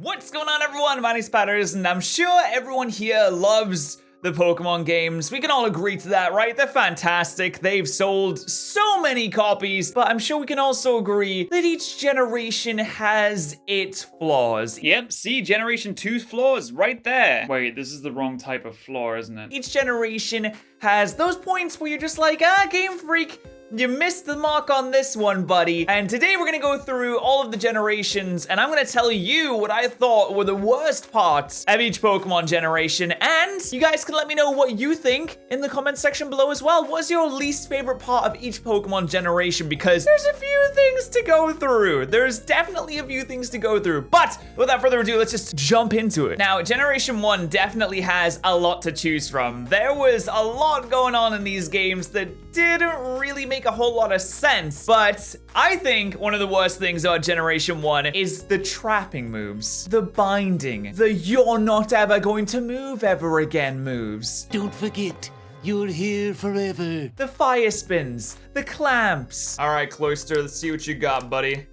What's going on, everyone? My name's Patters, and I'm sure everyone here loves the Pokemon games. We can all agree to that, right? They're fantastic. They've sold so many copies, but I'm sure we can also agree that each generation has its flaws. Yep, see, Generation 2's flaws right there. Wait, this is the wrong type of flaw, isn't it? Each generation has those points where you're just like, Game Freak, you missed the mark on this one, buddy. And today we're gonna go through all of the generations, and I'm gonna tell you what I thought were the worst parts of each Pokemon generation. And you guys can let me know what you think in the comment section below as well. What's your least favorite part of each Pokemon generation? Because there's a few things to go through. There's definitely a few things to go through. But without further ado, let's just jump into it. Now, Generation 1 definitely has a lot to choose from. There was a lot going on in these games that didn't really make a whole lot of sense, but I think one of the worst things about Generation 1 is the trapping moves, the binding, the you're not ever going to move ever again moves. Don't forget, you're here forever. The fire spins, the clamps. All right, Cloyster, let's see what you got, buddy.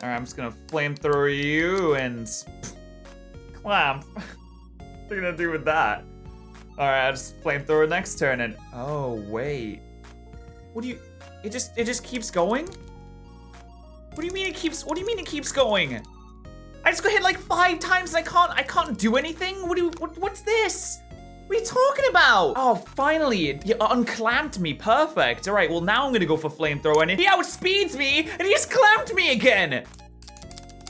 All right, I'm just gonna flamethrower you and clamp. What are you gonna do with that? All right, I'll just flamethrower next turn and, oh, wait. What do you, it just keeps going? What do you mean it keeps going? I just got hit like 5 times and I can't do anything? What's this? What are you talking about? Oh, finally, you unclamped me, perfect. All right, well now I'm gonna go for flamethrower and he outspeeds me and he just clamped me again.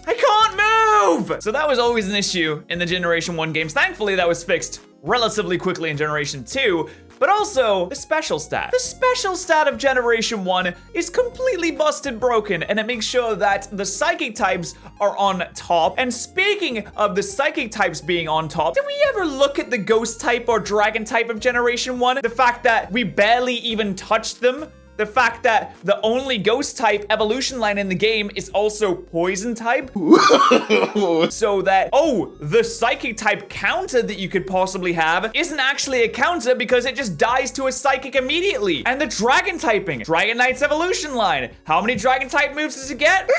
I can't move! So that was always an issue in the Generation 1 games. Thankfully, that was fixed relatively quickly in Generation 2. But also, the special stat. The special stat of Generation 1 is completely busted broken, and it makes sure that the Psychic types are on top. And speaking of the Psychic types being on top, did we ever look at the Ghost type or Dragon type of Generation 1? The fact that we barely even touched them? The fact that the only Ghost type evolution line in the game is also Poison type. So that, the Psychic type counter that you could possibly have isn't actually a counter because it just dies to a Psychic immediately. And the Dragon typing, Dragonite's evolution line. How many Dragon type moves does it get?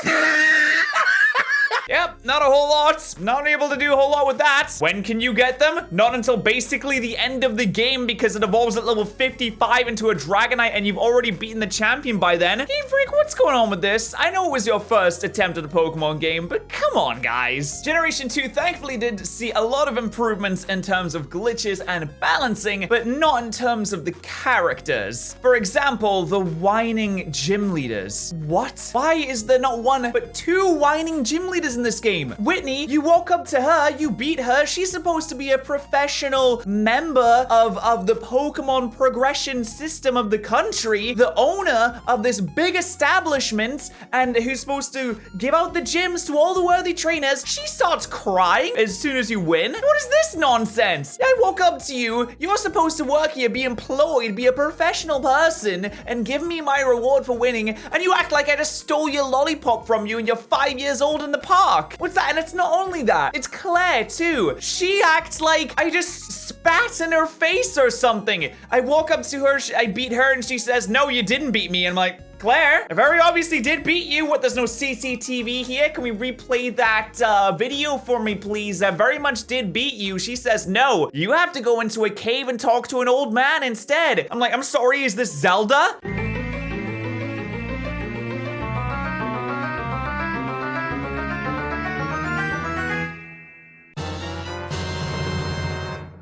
Yep, not a whole lot. Not able to do a whole lot with that. When can you get them? Not until basically the end of the game because it evolves at level 55 into a Dragonite and you've already beaten the champion by then. Game Freak, what's going on with this? I know it was your first attempt at a Pokemon game, but come on, guys. Generation 2 thankfully did see a lot of improvements in terms of glitches and balancing, but not in terms of the characters. For example, the whining gym leaders. What? Why is there not one but 2 whining gym leaders in this game? Whitney, you walk up to her, you beat her. She's supposed to be a professional member of the Pokemon progression system of the country, the owner of this big establishment, and who's supposed to give out the gyms to all the worthy trainers. She starts crying as soon as you win. What is this nonsense? I walk up to you, you're supposed to work here, be employed, be a professional person, and give me my reward for winning, and you act like I just stole your lollipop from you and you're 5 years old in the park. What's that? And it's not only that, it's Claire too. She acts like I just spat in her face or something. I walk up to her, I beat her, and she says, no, you didn't beat me. And I'm like, Claire, I very obviously did beat you. What, there's no CCTV here? Can we replay that video for me, please? I very much did beat you. She says, no, you have to go into a cave and talk to an old man instead. I'm like, I'm sorry, is this Zelda?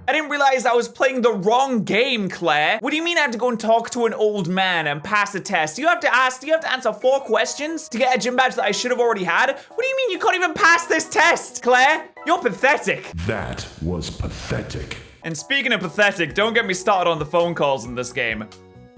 I didn't realize I was playing the wrong game, Claire. What do you mean I have to go and talk to an old man and pass a test? Do you have to answer 4 questions to get a gym badge that I should have already had? What do you mean you can't even pass this test, Claire? You're pathetic. That was pathetic. And speaking of pathetic, don't get me started on the phone calls in this game.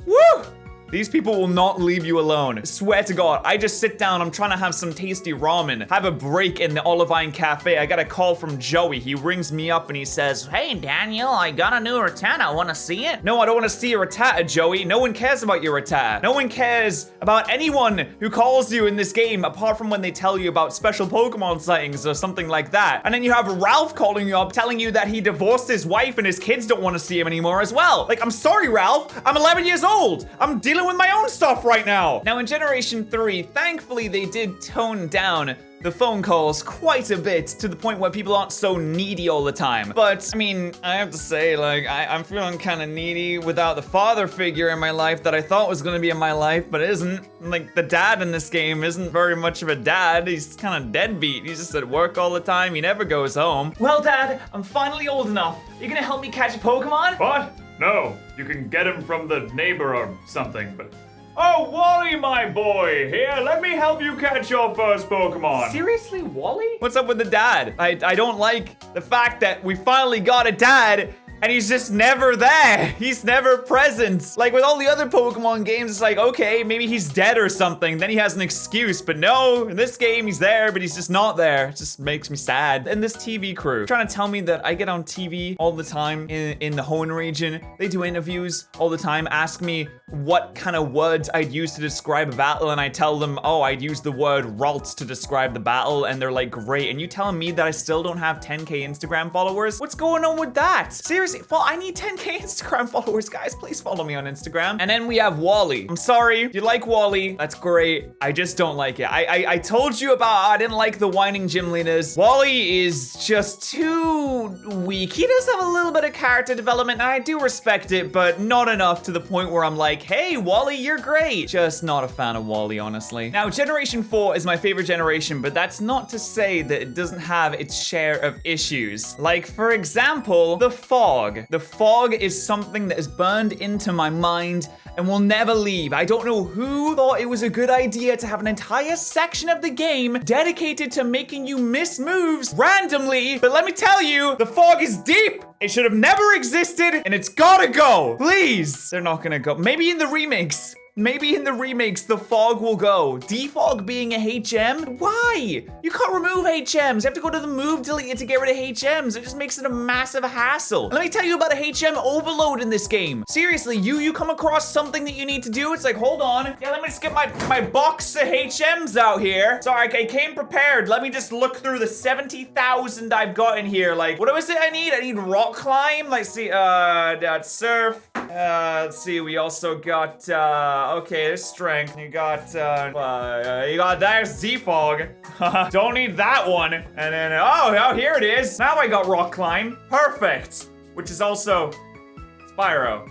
Woo! These people will not leave you alone. I swear to God, I just sit down, I'm trying to have some tasty ramen, have a break in the Olivine Cafe. I got a call from Joey. He rings me up and he says, hey, Daniel, I got a new Rattata. Want to see it? No, I don't want to see your Rattata, Joey. No one cares about your Rattata. No one cares about anyone who calls you in this game apart from when they tell you about special Pokemon sightings or something like that. And then you have Ralph calling you up, telling you that he divorced his wife and his kids don't want to see him anymore as well. Like, I'm sorry, Ralph. I'm 11 years old. I'm dealing with my own stuff right now. Now in Generation 3, thankfully they did tone down the phone calls quite a bit to the point where people aren't so needy all the time. But, I mean, I have to say, like, I'm feeling kind of needy without the father figure in my life that I thought was going to be in my life, but isn't. Like, the dad in this game isn't very much of a dad. He's kind of deadbeat. He's just at work all the time. He never goes home. Well, Dad, I'm finally old enough. You gonna help me catch a Pokemon? What? No, you can get him from the neighbor or something, but... Oh, Wally, my boy! Here, let me help you catch your first Pokemon. Seriously, Wally? What's up with the dad? I don't like the fact that we finally got a dad and he's just never there. He's never present. Like with all the other Pokemon games, it's like, okay, maybe he's dead or something. Then he has an excuse. But no, in this game, he's there, but he's just not there. It just makes me sad. And this TV crew trying to tell me that I get on TV all the time in the Hoenn region. They do interviews all the time, ask me what kind of words I'd use to describe a battle. And I tell them, oh, I'd use the word Ralts to describe the battle. And they're like, great. And you telling me that I still don't have 10K Instagram followers? What's going on with that? Seriously, I need 10K Instagram followers, guys. Please follow me on Instagram. And then we have Wally. I'm sorry. If you like Wally, that's great. I just don't like it. I told you about I didn't like the whining gym leaders. Wally is just too weak. He does have a little bit of character development, and I do respect it, but not enough to the point where I'm like, hey, Wally, you're great. Just not a fan of Wally, honestly. Now, Generation 4 is my favorite generation, but that's not to say that it doesn't have its share of issues. Like, for example, the fog. The fog is something that is burned into my mind and will never leave. I don't know who thought it was a good idea to have an entire section of the game dedicated to making you miss moves randomly, but let me tell you, the fog is deep. It should have never existed, and it's gotta go. Please. They're not gonna go. Maybe in the remakes. Maybe in the remakes, the fog will go. Defog being a HM? Why? You can't remove HMs. You have to go to the move deleter to get rid of HMs. It just makes it a massive hassle. And let me tell you about a HM overload in this game. Seriously, you come across something that you need to do. It's like, hold on. Yeah, let me just get my box of HMs out here. Sorry, I came prepared. Let me just look through the 70,000 I've got in here. Like, what was it I need? I need rock climb. Let's see, surf. Let's see, we also got, okay, there's strength. You got there's defog. Don't need that one. And then, oh, here it is. Now I got rock climb. Perfect. Which is also Spyro.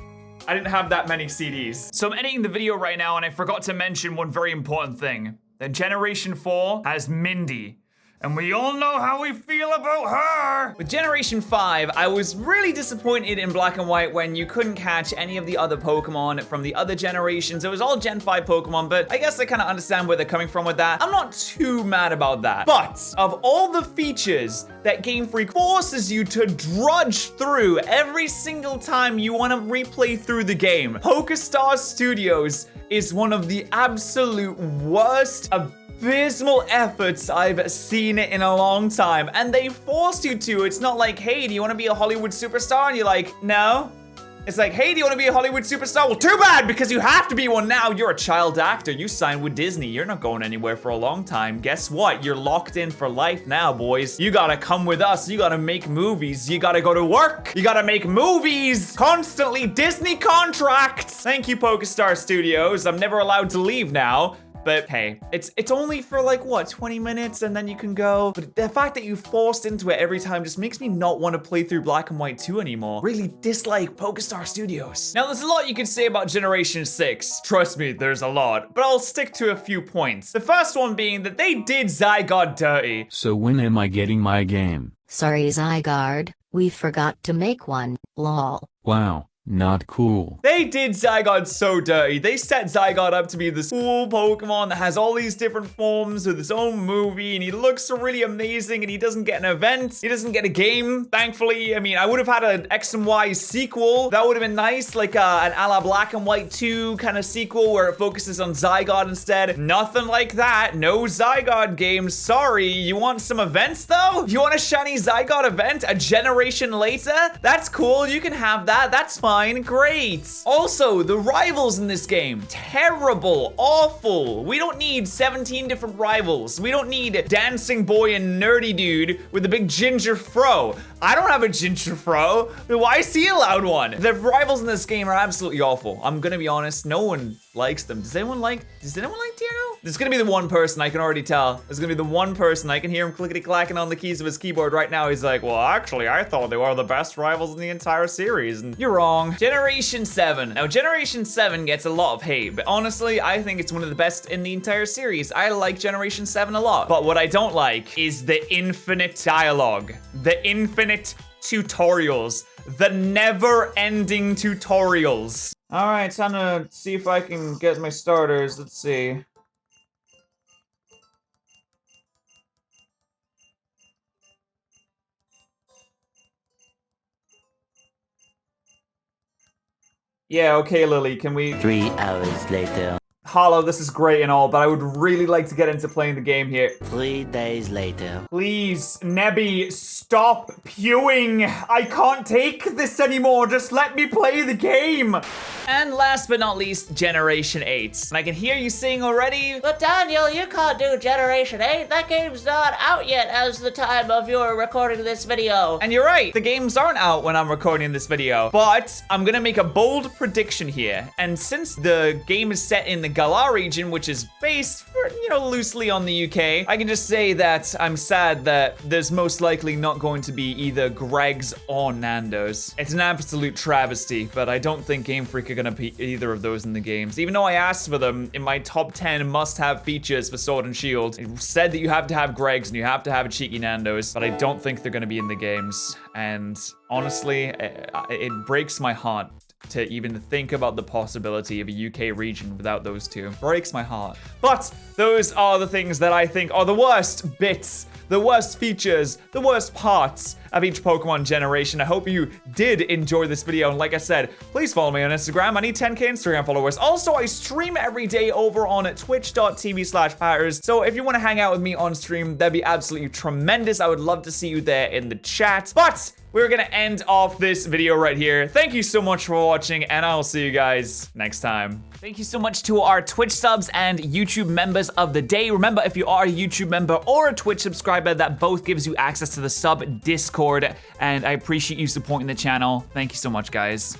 I didn't have that many CDs. So I'm editing the video right now, and I forgot to mention one very important thing. That Generation 4 has Mindy. And we all know how we feel about her. With Generation 5, I was really disappointed in Black and White when you couldn't catch any of the other Pokemon from the other generations. It was all Gen 5 Pokemon, but I guess I kind of understand where they're coming from with that. I'm not too mad about that. But of all the features that Game Freak forces you to drudge through every single time you want to replay through the game, PokeStar Studios is one of the absolute worst abysmal efforts I've seen in a long time. And they forced you to. It's not like, hey, do you want to be a Hollywood superstar? And you're like, no. It's like, hey, do you want to be a Hollywood superstar? Well, too bad, because you have to be one now. You're a child actor. You signed with Disney. You're not going anywhere for a long time. Guess what? You're locked in for life now, boys. You gotta come with us. You gotta make movies. You gotta go to work. You gotta make movies. Constantly Disney contracts. Thank you, PokeStar Studios. I'm never allowed to leave now. But hey, it's only for like, what, 20 minutes and then you can go. But the fact that you forced into it every time just makes me not want to play through Black and White 2 anymore. Really dislike PokeStar Studios. Now, there's a lot you could say about Generation 6. Trust me, there's a lot. But I'll stick to a few points. The first one being that they did Zygarde dirty. So when am I getting my game? Sorry, Zygarde, we forgot to make one, lol. Wow. Not cool. They did Zygarde so dirty. They set Zygarde up to be this cool Pokemon that has all these different forms with his own movie, and he looks really amazing, and he doesn't get an event. He doesn't get a game, thankfully. I mean, I would have had an X and Y sequel. That would have been nice, like an a la Black and White 2 kind of sequel where it focuses on Zygarde instead. Nothing like that. No Zygarde games. Sorry. You want some events, though? You want a shiny Zygarde event a generation later? That's cool. You can have that. That's fine. Great. Also, the rivals in this game, terrible, awful. We don't need 17 different rivals. We don't need Dancing Boy and Nerdy Dude with a big ginger fro. I don't have a ginger fro. Why is he allowed one? The rivals in this game are absolutely awful. I'm gonna be honest, no one likes them. Does anyone like Tierno? There's gonna be the one person, I can already tell. There's gonna be the one person, I can hear him clickety-clacking on the keys of his keyboard right now. He's like, well, actually, I thought they were the best rivals in the entire series. And you're wrong. Generation 7. Now, Generation 7 gets a lot of hate, but honestly, I think it's one of the best in the entire series. I like Generation 7 a lot. But what I don't like is the infinite dialogue, the infinite tutorials, the never-ending tutorials. All right, time to see if I can get my starters. Let's see. Yeah, okay, Lily, can we... 3 hours later. Hollow, this is great and all, but I would really like to get into playing the game here. 3 days later. Please, Nebby, stop pewing. I can't take this anymore. Just let me play the game. And last but not least, Generation 8. And I can hear you saying already, But Daniel, you can't do Generation 8. That game's not out yet as the time of your recording this video. and you're right, the games aren't out when I'm recording this video, but I'm gonna make a bold prediction here. And since the game is set in the Galar region, which is based, loosely on the UK, I can just say that I'm sad that there's most likely not going to be either Greg's or Nando's. It's an absolute travesty, but I don't think Game Freak are gonna be either of those in the games. Even though I asked for them in my top 10 must-have features for Sword and Shield, it said that you have to have Greg's and you have to have a cheeky Nando's, but I don't think they're gonna be in the games. And honestly, it breaks my heart to even think about the possibility of a UK region without those two. Breaks my heart. But those are the things that I think are the worst bits, the worst features, the worst parts of each Pokemon generation. I hope you did enjoy this video, and like I said, please follow me on Instagram. I need 10k Instagram followers. Also, I stream every day over on twitch.tv/Patters, so if you want to hang out with me on stream, that'd be absolutely tremendous. I would love to see you there in the chat. But we're gonna end off this video right here. Thank you so much for watching, and I'll see you guys next time. Thank you so much to our Twitch subs and YouTube members of the day. Remember, if you are a YouTube member or a Twitch subscriber, that both gives you access to the sub Discord, and I appreciate you supporting the channel. Thank you so much, guys.